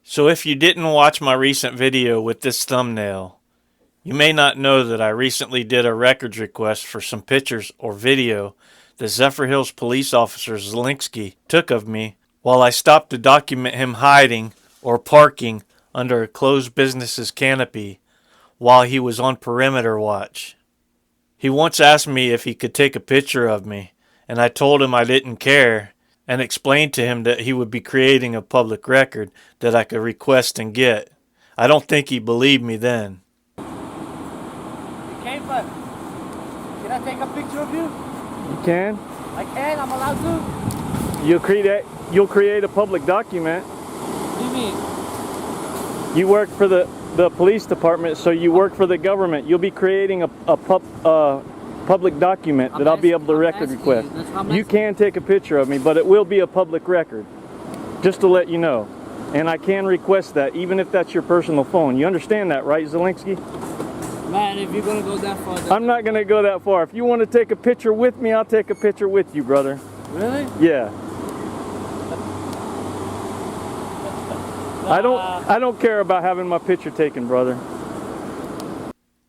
So if you didn't watch my recent video with this thumbnail, you may not know that I recently did a records request for some pictures or video that Zephyrhills police officer Zielinski'S took of me while I stopped to document him hiding or parking under a closed business's canopy while he was on perimeter watch. He once asked me if he could take a picture of me, and I told him I didn't care and explained to him that he would be creating a public record that I could request and get. I don't think he believed me then. Okay, but can I take a picture of you? You can. I can, I'm allowed to. You'll create a public document. What do you mean? You work for the police department, so you work for the government. You'll be creating a public document that I'll be able to record request. You can take a picture of me, but it will be a public record, just to let you know. And I can request that, even if that's your personal phone. You understand that, right, Zielinski? Man, if you're gonna go that far, I'm not gonna go that far. If you want to take a picture with me, I'll take a picture with you, brother. Really? Yeah. I don't care about having my picture taken, brother.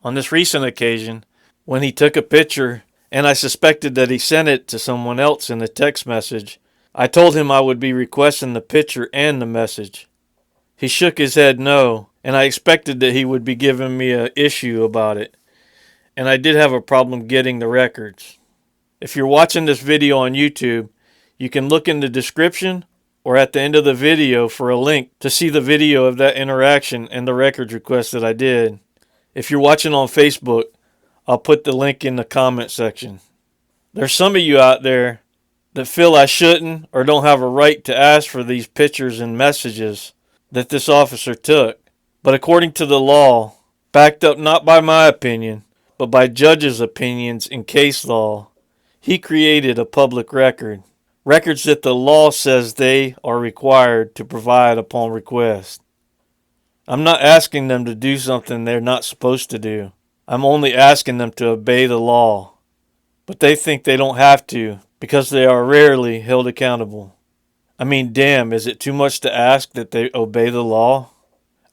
On this recent occasion, when he took a picture and I suspected that he sent it to someone else in a text message, I told him I would be requesting the picture and the message. He shook his head no, and I expected that he would be giving me an issue about it. And I did have a problem getting the records. If you're watching this video on YouTube, you can look in the description or at the end of the video for a link to see the video of that interaction and the records request that I did. If you're watching on Facebook, I'll put the link in the comment section. There's some of you out there that feel I shouldn't or don't have a right to ask for these pictures and messages that this officer took. But according to the law, backed up not by my opinion, but by judges' opinions in case law, he created a public record. Records that the law says they are required to provide upon request. I'm not asking them to do something they're not supposed to do. I'm only asking them to obey the law. But they think they don't have to because they are rarely held accountable. I mean, damn, is it too much to ask that they obey the law?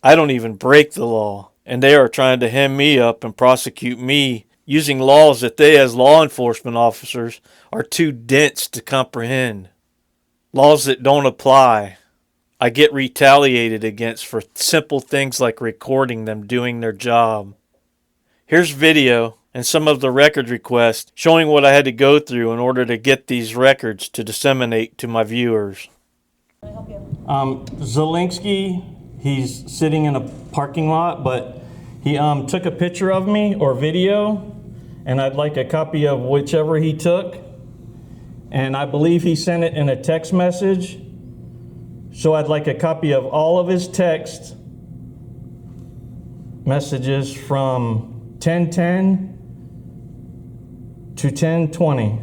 I don't even break the law, and they are trying to hem me up and prosecute me using laws that they as law enforcement officers are too dense to comprehend. Laws that don't apply. I get retaliated against for simple things like recording them doing their job. Here's video and some of the record requests showing what I had to go through in order to get these records to disseminate to my viewers. Zielinski, he's sitting in a parking lot, but he took a picture of me or video, and I'd like a copy of whichever he took. And I believe he sent it in a text message. So I'd like a copy of all of his text messages from 10:10 to 10:20.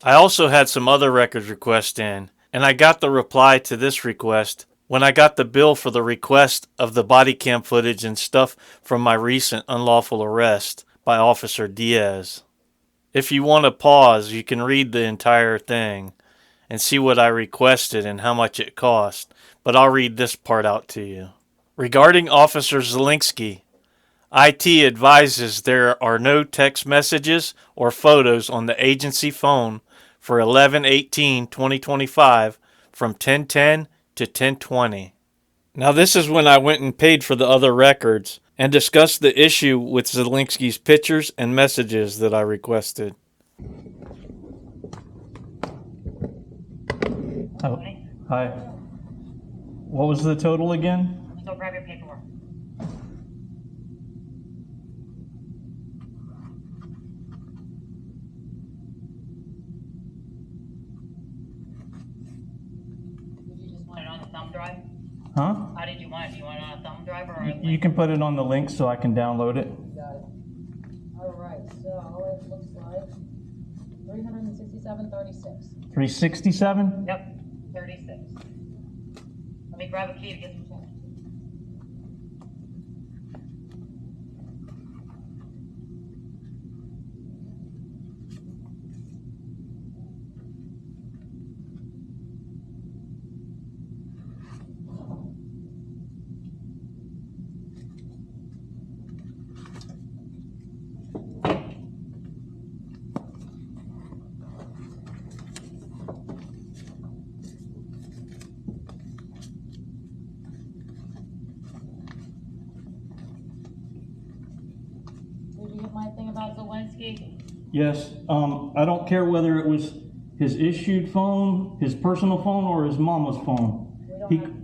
I also had some other records requests in, and I got the reply to this request when I got the bill for the request of the body cam footage and stuff from my recent unlawful arrest by Officer Diaz. If you want to pause, you can read the entire thing and see what I requested and how much it cost, but I'll read this part out to you. Regarding Officer Zielinski, IT advises there are no text messages or photos on the agency phone for 11/18/2025 from 10:10 to 10:20. Now this is when I went and paid for the other records and discussed the issue with Zielinski'S pictures and messages that I requested. Oh, hi. What was the total again? So grab your paperwork. Did you just want it on a thumb drive? Huh? How did you want it? Do you want it on a thumb drive or a You link? can put it on the link so I can download it. Got it. All right, so it looks like 367.36. 367? Yep, 36. Let me grab a key to get some change. key? Yes. I don't care whether it was his issued phone, his personal phone, or his mama's phone.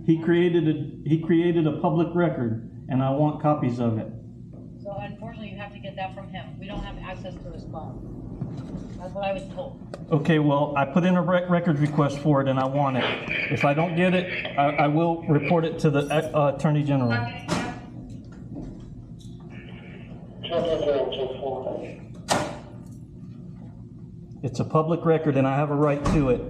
He created a public record, and I want copies of it. So unfortunately, you have to get that from him. We don't have access to his phone. That's what I was told. Okay, well, I put in a records request for it, and I want it. If I don't get it, I will report it to the Attorney General. It's a public record, and I have a right to it.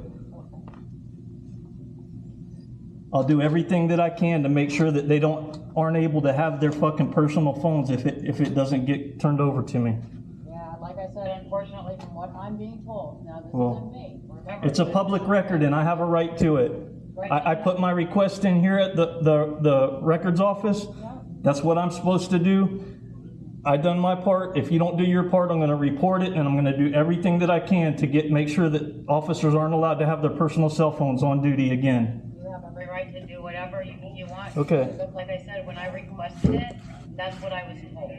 I'll do everything that I can to make sure that they aren't able to have their fucking personal phones if it doesn't get turned over to me. Yeah, like I said, unfortunately, from what I'm being told, now this isn't me. Remember, It's a public record, and I have a right to it. I put my request in here at the records office. That's what I'm supposed to do. I done my part. If you don't do your part, I'm going to report it, and I'm going to do everything that I can to make sure that officers aren't allowed to have their personal cell phones on duty again. You have every right to do whatever you want. Okay. But like I said, when I requested it, that's what I was told.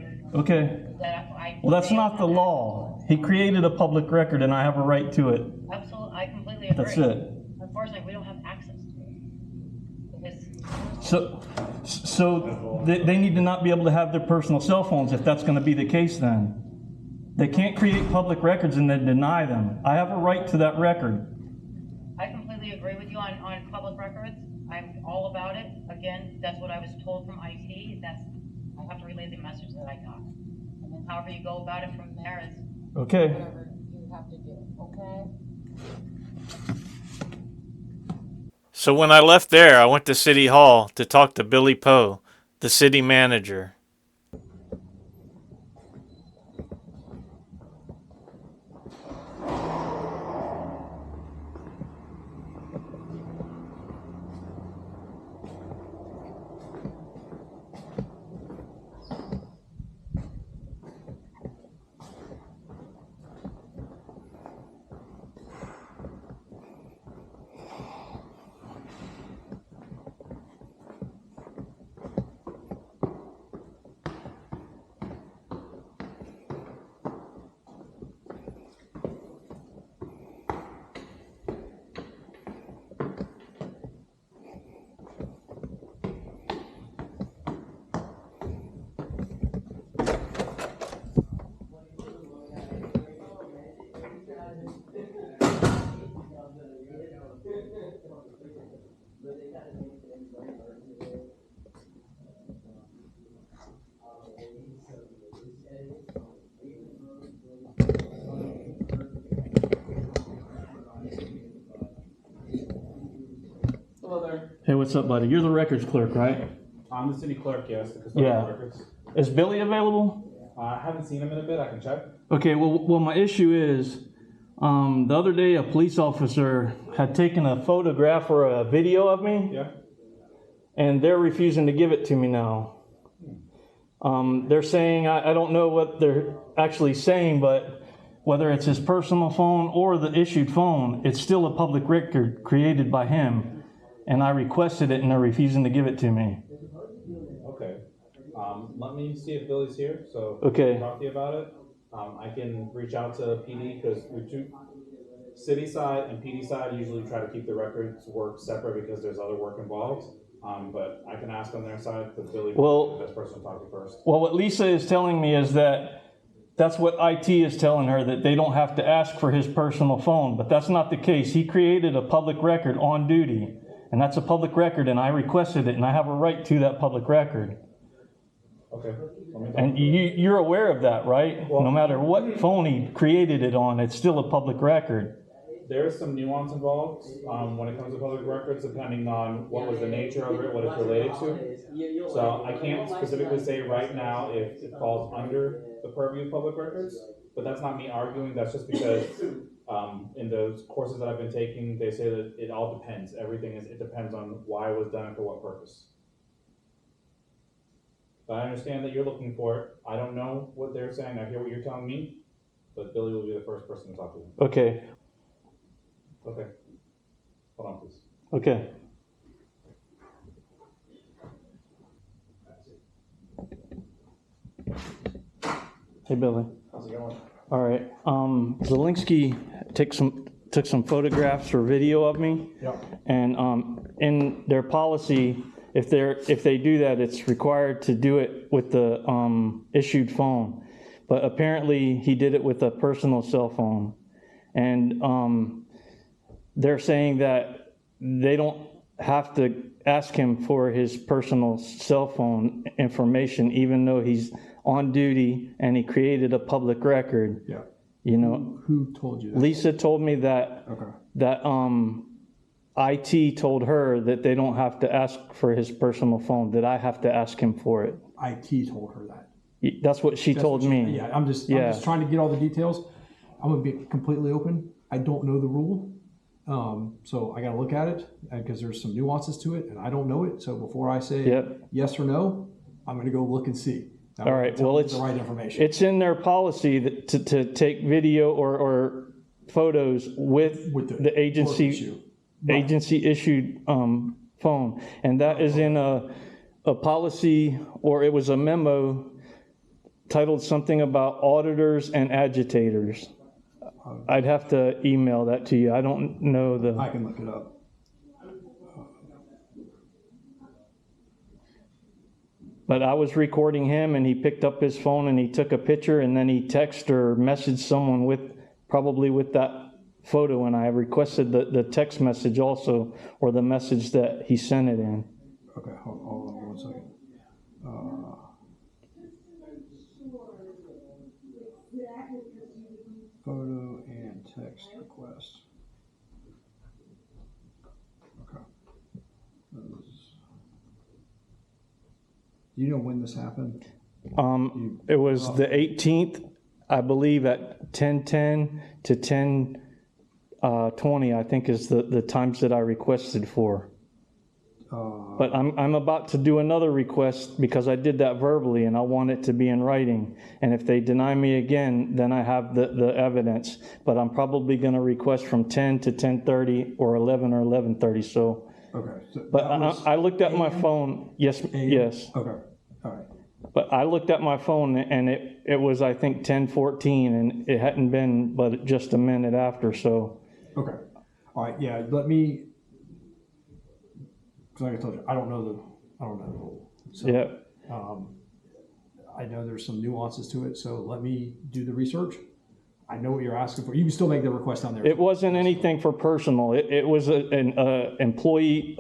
Okay. That Well, that's not the law. He created a public record, and I have a right to it. Absolutely, I completely agree. That's it. Unfortunately, we don't have access to it. Because So they need to not be able to have their personal cell phones if that's going to be the case then. They can't create public records and then deny them. I have a right to that record. I completely agree with you on public records. I'm all about it. Again, that's what I was told from IT. I have to relay the message that I got. And then however you go about it from there is Okay. whatever you have to do, okay? So when I left there, I went to City Hall to talk to Billy Poe, the city manager. Hello there. Hey, what's up, buddy? You're the records clerk, right? I'm the city clerk, yes, the custodian Yeah. of records. Is Billy available? I haven't seen him in a bit. I can check. Okay, well, my issue is, the other day a police officer had taken a photograph or a video of me, Yeah. and they're refusing to give it to me now. They're saying, I don't know what they're actually saying, but whether it's his personal phone or the issued phone, it's still a public record created by him, and I requested it, and they're refusing to give it to me. Okay. Let me see if Billy's here, so Okay. talk to you about it. I can reach out to PD because we do city side and PD side usually try to keep the records work separate because there's other work involved. But I can ask on their side because Billy Well- is the best person to talk to first. Well, what Lisa is telling me is that that's what IT is telling her, that they don't have to ask for his personal phone, but that's not the case. He created a public record on duty, and that's a public record, and I requested it, and I have a right to that public record. Okay. Let me talk And to Billy. you're aware of that, right? Well- No matter what phone he created it on, it's still a public record. There's some nuance involved when it comes to public records, depending on what was the nature of it, what it's related to. So I can't specifically say right now if it falls under the purview of public records, but that's not me arguing. That's just because in those courses that I've been taking, they say that it all depends. It depends on why it was done and for what purpose. But I understand that you're looking for it. I don't know what they're saying. I hear what you're telling me, but Billy will be the first person to talk to you. Okay, Okay. Hold on, please. okay. Hey, Billy. How's it going? All right. Zielinski took some photographs or video of me. Yep. And in their policy, if they do that, it's required to do it with the issued phone. But apparently he did it with a personal cell phone. And they're saying that they don't have to ask him for his personal cell phone information, even though he's on duty and he created a public record. Yeah. You know, Who told you that? Lisa told me that Okay. that IT told her that they don't have to ask for his personal phone, that I have to ask him for it. IT told her that. That's what she That's told what me. Yeah, I'm just trying to get all the details. I'm gonna be completely open. I don't know the rule, so I gotta look at it because there's some nuances to it, and I don't know it. So before I say yes or no, I'm gonna go look and see. All right. Well, it's the right information. It's in their policy that to take video or photos with the agency issued phone, and that is in a policy, or it was a memo titled something about auditors and agitators. I'd have to email that to you. I don't know the. I can look it up. But I was recording him, and he picked up his phone and he took a picture, and then he texted or messaged someone probably with that photo, and I requested the text message also, or the message that he sent it in. Okay, hold on 1 second. Photo and text request. Okay. Do you know when this happened? It was the 18th, I believe, at 10:10 to 10:20. I think is the times that I requested for. But I'm about to do another request because I did that verbally, and I want it to be in writing. And if they deny me again, then I have the evidence. But I'm probably going to request from 10 to 10:30 or 11 or 11:30. So. Okay. So But I looked at my phone. Yes. Yes. Okay. All right. But I looked at my phone, and it was, I think, 10:14, and it hadn't been but just a minute after. So. Okay. All right. Yeah. Let me. Because like I told you, I don't know the rule. So, Yeah. I know there's some nuances to it. So let me do the research. I know what you're asking for. You can still make the request on there. It wasn't anything for personal. It was an employee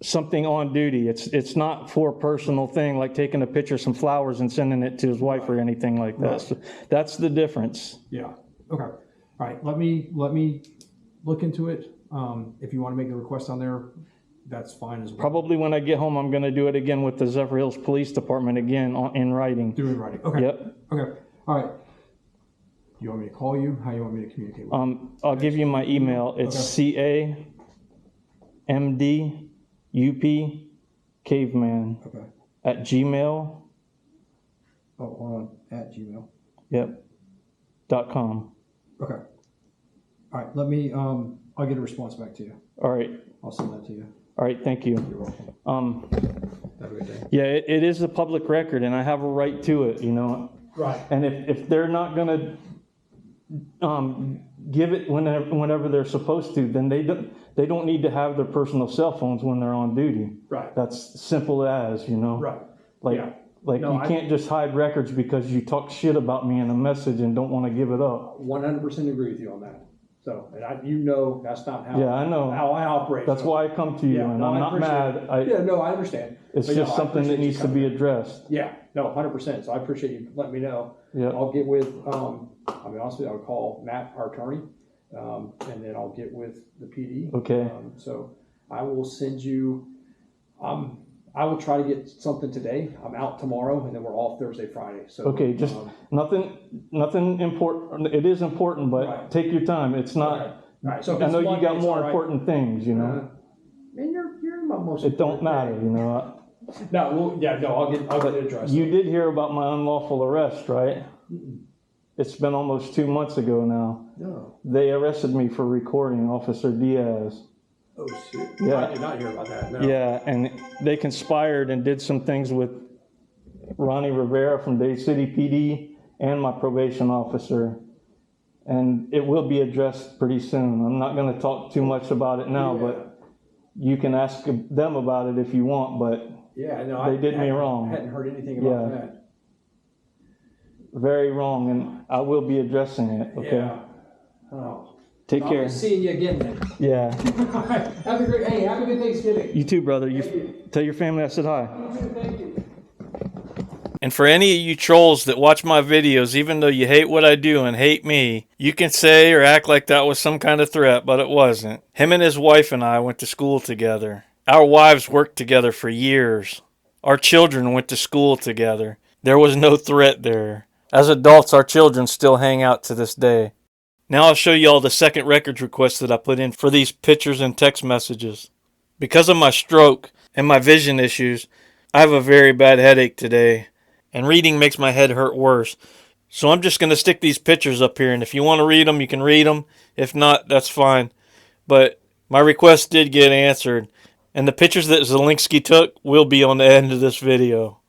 something on duty. It's not for a personal thing like taking a picture of some flowers and sending it to his wife or anything like that. Right. So that's the difference. Yeah. Okay. All right. Let me look into it. If you want to make the request on there, that's fine as well. Probably when I get home, I'm going to do it again with the Zephyrhills Police Department again in writing. Do it in writing. Okay. Yep. Okay. All right. You want me to call you? How you want me to communicate with you? I'll give you my email. It's CAMDUP caveman Okay. at Gmail. Oh, hold on. At Gmail. Yep. .com. Okay. All right. Let me. I'll get a response back to you. All right. I'll send that to you. All right. Thank you. You're welcome. Have a good day. Yeah, it is a public record, and I have a right to it. You know. Right. And if they're not going to give it whenever they're supposed to, then they don't need to have their personal cell phones when they're on duty. Right. That's simple as, you know. Right. Like Yeah. like No, you can't just hide records because you talk shit about me in a message and don't want to give it up. 100% agree with you on that. So, and that's not how. Yeah, I know. how I operate. That's So, why I come to you, Yeah, and no, I'm I not appreciate mad. yeah, no, I understand. It's But, just no, I something that appreciate needs you to be coming. addressed. Yeah, no, 100%. So I appreciate you letting me know. Yeah. I'll get with, I'll be honest with you, I'll call Matt, our attorney, and then I'll get with the PD. Okay. So I will send you, I will try to get something today. I'm out tomorrow, and then we're off Thursday, Friday. So Okay, just nothing important. It is important, but Right. take your time. It's not. All right. So if I it's know you Monday, got it's more all right. important things, you know. Man, you're my most. It don't important matter, thing. you know. No, well, yeah, no, I'll get it addressed. You did hear about my unlawful arrest, right? It's been almost 2 months ago now. No. They arrested me for recording Officer Diaz. Oh shit. Yeah. I did not hear about that. No. Yeah, and they conspired and did some things with Ronnie Rivera from Dade City PD and my probation officer. And it will be addressed pretty soon. I'm not going to talk too much about it now, but you can ask them about it if you want, but Yeah, no, they did me wrong. I hadn't heard anything about Yeah. that. Very wrong, and I will be addressing it, okay? Yeah. Oh. Take I'll care. be seeing you again then. Yeah. Have a great, hey, have a good Thanksgiving. You too, brother. You tell your family I said hi. Thank you. And for any of you trolls that watch my videos, even though you hate what I do and hate me, you can say or act like that was some kind of threat, but it wasn't. Him and his wife and I went to school together. Our wives worked together for years. Our children went to school together. There was no threat there. As adults, our children still hang out to this day. Now I'll show you all the second records request that I put in for these pictures and text messages. Because of my stroke and my vision issues, I have a very bad headache today. And reading makes my head hurt worse. So I'm just going to stick these pictures up here. And if you want to read them, you can read them. If not, that's fine. But my request did get answered. And the pictures that Zielinski took will be on the end of this video.